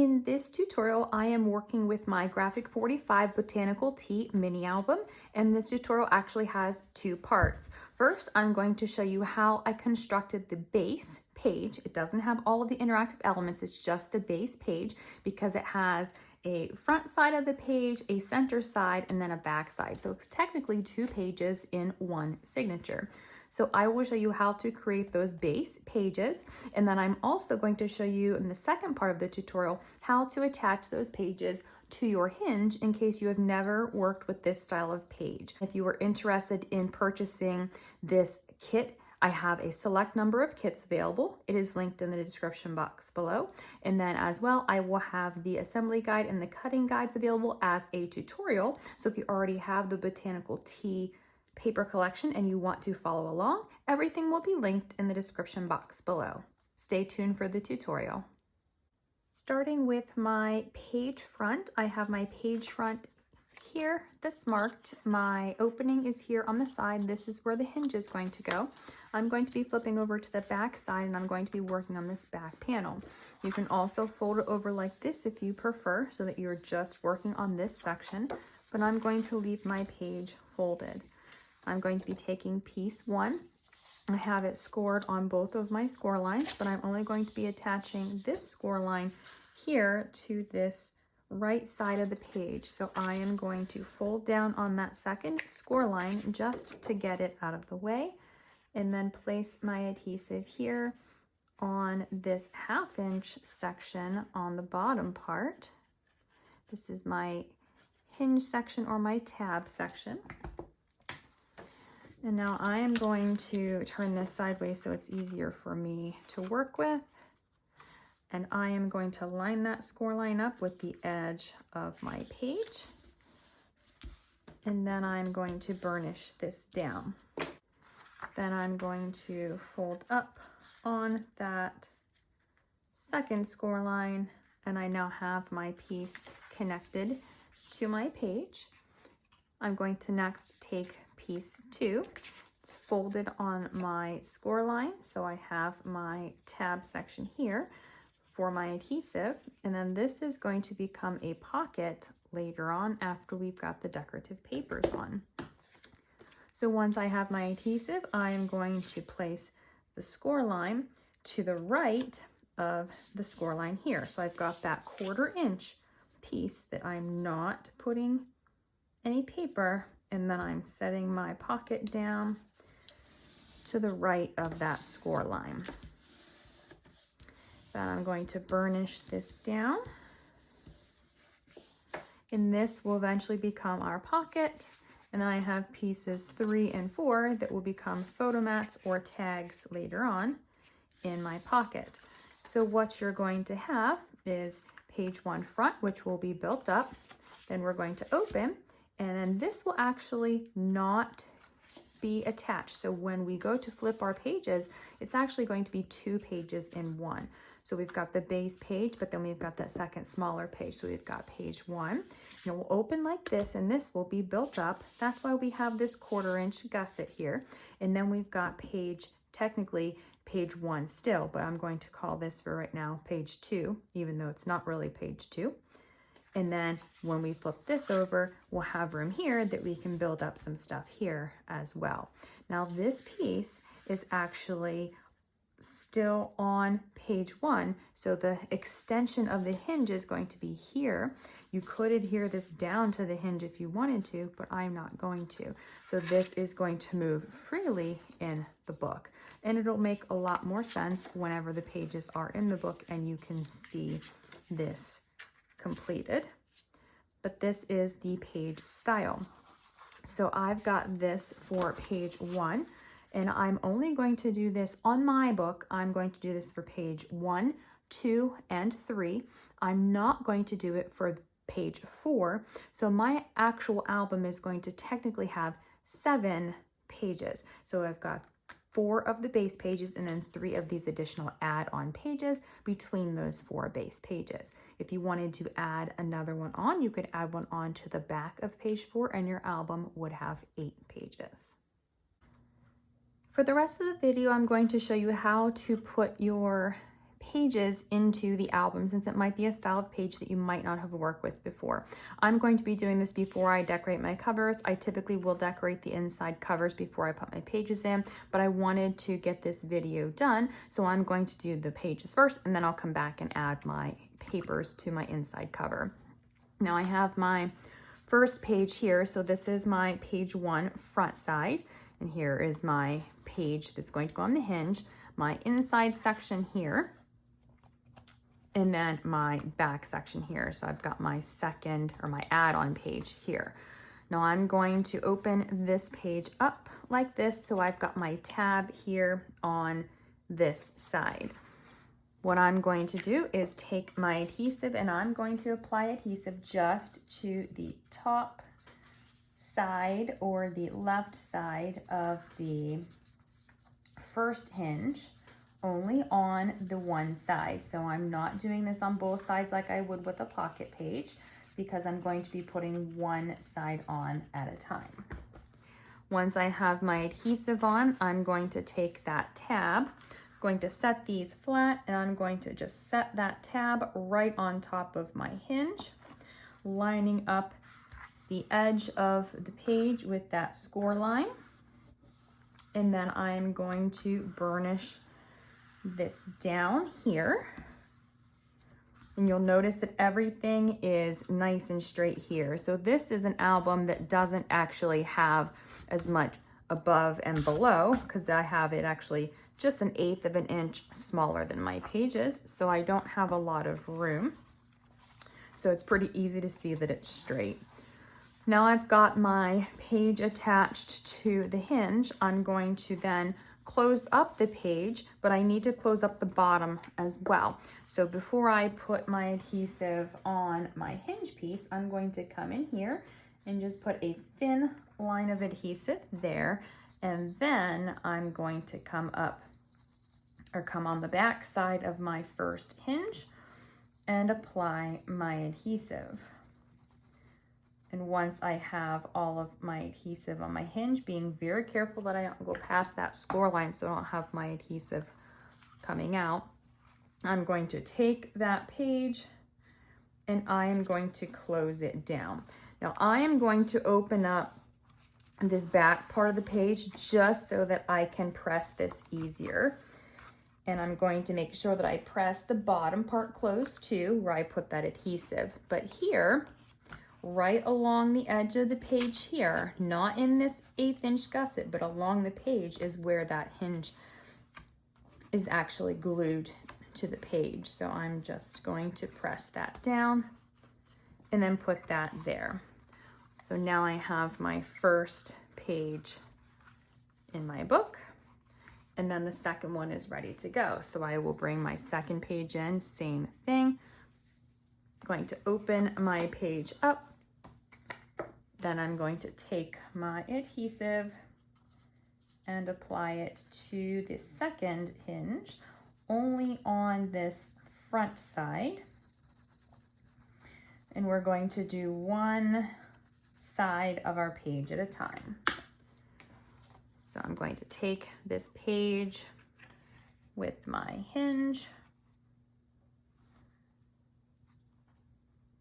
In this tutorial, I am working with my Graphic 45 Botanical Tea mini album, and this tutorial actually has two parts. First, I'm going to show you how I constructed the base page. It doesn't have all of the interactive elements, it's just the base page because it has a front side of the page, a center side, and then a back side. So it's technically two pages in one signature. So I will show you how to create those base pages, and then I'm also going to show you in the second part of the tutorial how to attach those pages to your hinge in case you have never worked with this style of page. If you are interested in purchasing this kit, I have a select number of kits available. It is linked in the description box below. And then as well, I will have the assembly guide and the cutting guides available as a tutorial. So if you already have the Botanical Tea paper collection and you want to follow along, everything will be linked in the description box below. Stay tuned for the tutorial. Starting with my page front, I have my page front here that's marked. My opening is here on the side. This is where the hinge is going to go. I'm going to be flipping over to the back side and I'm going to be working on this back panel. You can also fold it over like this if you prefer, so that you're just working on this section, but I'm going to leave my page folded. I'm going to be taking piece 1. I have it scored on both of my score lines, but I'm only going to be attaching this score line here to this right side of the page. So I am going to fold down on that second score line just to get it out of the way, and then place my adhesive here on this 1/2 inch section on the bottom part. This is my hinge section or my tab section. And now I am going to turn this sideways so it's easier for me to work with. And I am going to line that score line up with the edge of my page. And then I'm going to burnish this down. Then I'm going to fold up on that second score line, and I now have my piece connected to my page. I'm going to next take piece 2. It's folded on my score line, so I have my tab section here for my adhesive, and then this is going to become a pocket later on after we've got the decorative papers on. So once I have my adhesive, I am going to place the score line to the right of the score line here. So I've got that 1/4 inch piece that I'm not putting any paper, and then I'm setting my pocket down to the right of that score line. Then I'm going to burnish this down, and this will eventually become our pocket. And then I have pieces 3 and 4 that will become photo mats or tags later on in my pocket. So what you're going to have is page 1 front, which will be built up. Then we're going to open, and then this will actually not be attached. So when we go to flip our pages, it's actually going to be 2 pages in one. So we've got the base page, but then we've got that second smaller page. So we've got page 1, and it will open like this, and this will be built up. That's why we have this 1/4 inch gusset here. And then we've got technically page 1 still, but I'm going to call this for right now page 2, even though it's not really page 2. And then when we flip this over, we'll have room here that we can build up some stuff here as well. Now this piece is actually still on page 1, so the extension of the hinge is going to be here. You could adhere this down to the hinge if you wanted to, but I'm not going to. So this is going to move freely in the book, and it'll make a lot more sense whenever the pages are in the book and you can see this completed. But this is the page style. So I've got this for page 1, and I'm only going to do this on my book. I'm going to do this for page 1, 2, and 3. I'm not going to do it for page 4. So my actual album is going to technically have 7 pages. So I've got 4 of the base pages and then 3 of these additional add-on pages between those 4 base pages. If you wanted to add another one on, you could add one on to the back of page 4, and your album would have 8 pages. For the rest of the video, I'm going to show you how to put your pages into the album, since it might be a style of page that you might not have worked with before. I'm going to be doing this before I decorate my covers. I typically will decorate the inside covers before I put my pages in, but I wanted to get this video done, so I'm going to do the pages first, and then I'll come back and add my papers to my inside cover. Now I have my first page here, so this is my page 1 front side, and here is my page that's going to go on the hinge, my inside section here, and then my back section here. So I've got my second, or my add-on page here. Now I'm going to open this page up like this, so I've got my tab here on this side. What I'm going to do is take my adhesive, and I'm going to apply adhesive just to the top side or the left side of the first hinge, only on the one side. So I'm not doing this on both sides like I would with a pocket page, because I'm going to be putting one side on at a time. Once I have my adhesive on, I'm going to take that tab, going to set these flat, and I'm going to just set that tab right on top of my hinge, lining up the edge of the page with that score line. And then I'm going to burnish this down here. And you'll notice that everything is nice and straight here. So this is an album that doesn't actually have as much above and below, because I have it actually just 1/8 of an inch smaller than my pages, so I don't have a lot of room. So it's pretty easy to see that it's straight. Now I've got my page attached to the hinge. I'm going to then close up the page, but I need to close up the bottom as well. So before I put my adhesive on my hinge piece, I'm going to come in here and just put a thin line of adhesive there. And then I'm going to come up, or come on the back side of my first hinge and apply my adhesive. And once I have all of my adhesive on my hinge, being very careful that I don't go past that score line so I don't have my adhesive coming out, I'm going to take that page and I am going to close it down. Now I am going to open up this back part of the page just so that I can press this easier. And I'm going to make sure that I press the bottom part closed too, where I put that adhesive. But here, right along the edge of the page here, not in this 1/8 inch gusset, but along the page is where that hinge is actually glued to the page. So I'm just going to press that down and then put that there. So now I have my first page in my book, and then the second one is ready to go. So I will bring my second page in, same thing. I'm going to open my page up. Then I'm going to take my adhesive and apply it to the second hinge, only on this front side. And we're going to do one side of our page at a time. So I'm going to take this page with my hinge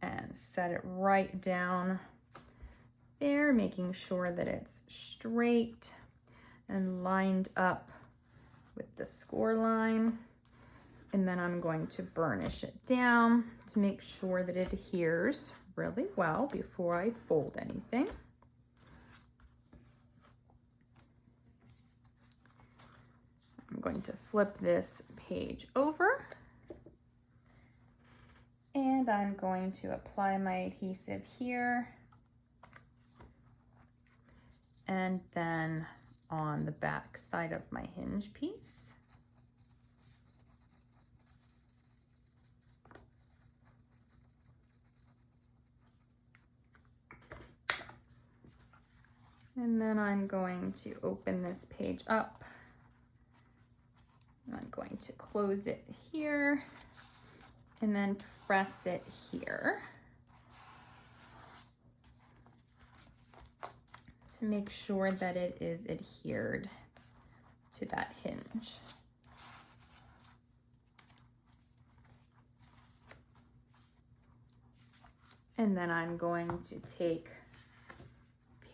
and set it right down there, making sure that it's straight and lined up with the score line. And then I'm going to burnish it down to make sure that it adheres really well before I fold anything. I'm going to flip this page over, and I'm going to apply my adhesive here and then on the back side of my hinge piece. And then I'm going to open this page up. I'm going to close it here and then press it here to make sure that it is adhered to that hinge. And then I'm going to take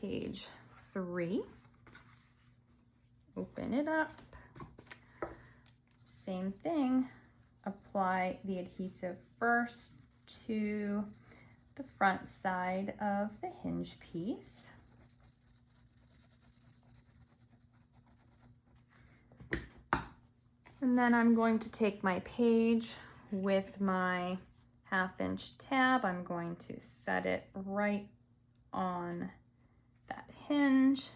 page 3, open it up, same thing, apply the adhesive first to the front side of the hinge piece. And then I'm going to take my page with my 1/2 inch tab. I'm going to set it right on that hinge,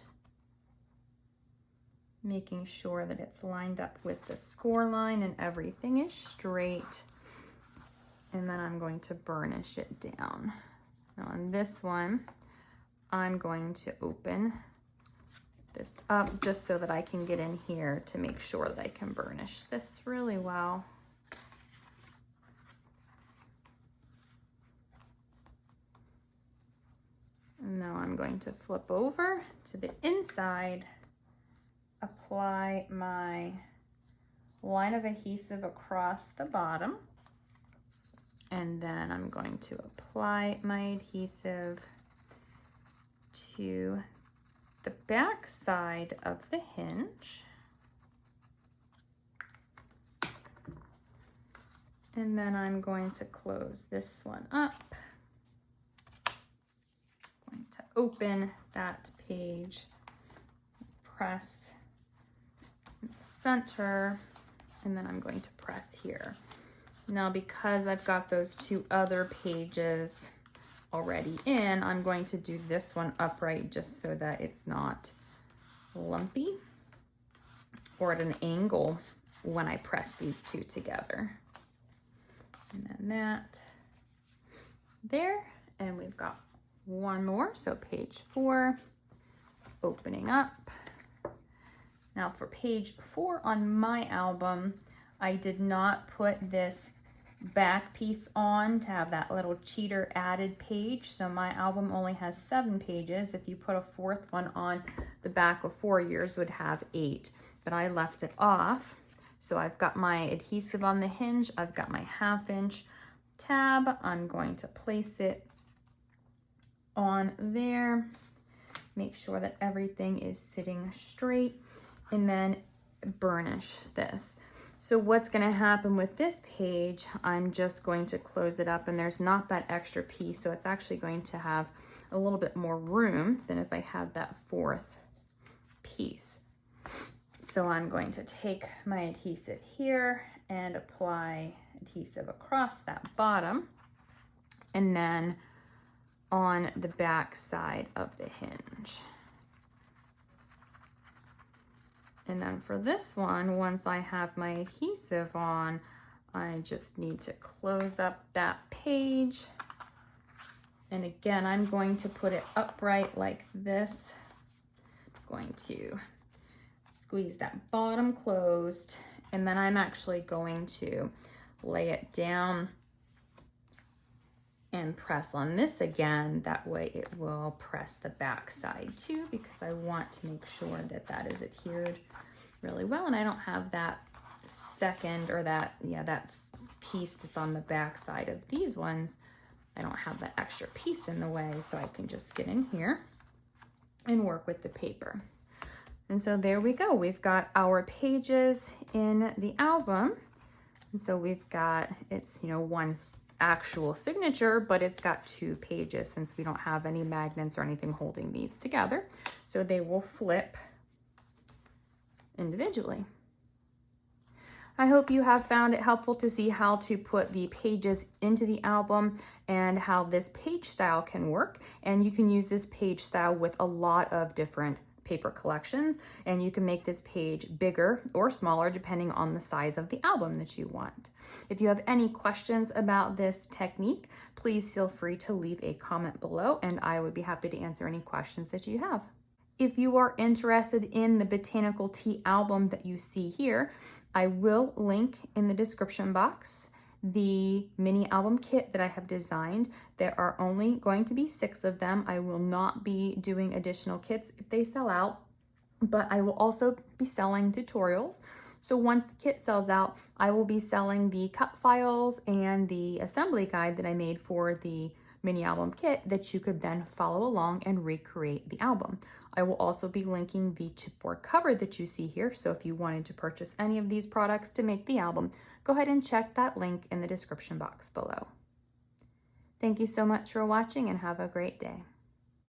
making sure that it's lined up with the score line and everything is straight. And then I'm going to burnish it down. Now on this one, I'm going to open this up just so that I can get in here to make sure that I can burnish this really well. And now I'm going to flip over to the inside, apply my line of adhesive across the bottom, and then I'm going to apply my adhesive to the back side of the hinge. And then I'm going to close this one up. I'm going to open that page, press in the center, and then I'm going to press here. Now, because I've got those 2 other pages already in, I'm going to do this one upright just so that it's not lumpy or at an angle when I press these 2 together. And then that there, and we've got one more, so page 4, opening up. Now for page 4 on my album, I did not put this back piece on to have that little cheater added page. So my album only has 7 pages. If you put a 4th one on, the back of 4 years would have 8, but I left it off. So I've got my adhesive on the hinge. I've got my 1/2 inch tab. I'm going to place it on there. Make sure that everything is sitting straight, and then burnish this. So what's going to happen with this page, I'm just going to close it up, and there's not that extra piece, so it's actually going to have a little bit more room than if I had that 4th piece. So I'm going to take my adhesive here and apply adhesive across that bottom, and then on the back side of the hinge. And then for this one, once I have my adhesive on, I just need to close up that page. And again, I'm going to put it upright like this. I'm going to squeeze that bottom closed, and then I'm actually going to lay it down and press on this again. That way it will press the back side too, because I want to make sure that that is adhered really well, and I don't have that second, or that piece that's on the back side of these ones. I don't have that extra piece in the way, so I can just get in here and work with the paper. And so there we go. We've got our pages in the album. And so we've got, it's, one actual signature, but it's got 2 pages since we don't have any magnets or anything holding these together. So they will flip individually. I hope you have found it helpful to see how to put the pages into the album and how this page style can work. And you can use this page style with a lot of different paper collections, and you can make this page bigger or smaller depending on the size of the album that you want. If you have any questions about this technique, please feel free to leave a comment below, and I would be happy to answer any questions that you have. If you are interested in the Botanical Tea album that you see here, I will link in the description box the mini album kit that I have designed. There are only going to be 6 of them. I will not be doing additional kits if they sell out, but I will also be selling tutorials. So once the kit sells out, I will be selling the cut files and the assembly guide that I made for the mini album kit that you could then follow along and recreate the album. I will also be linking the chipboard cover that you see here, so if you wanted to purchase any of these products to make the album, go ahead and check that link in the description box below. Thank you so much for watching and have a great day.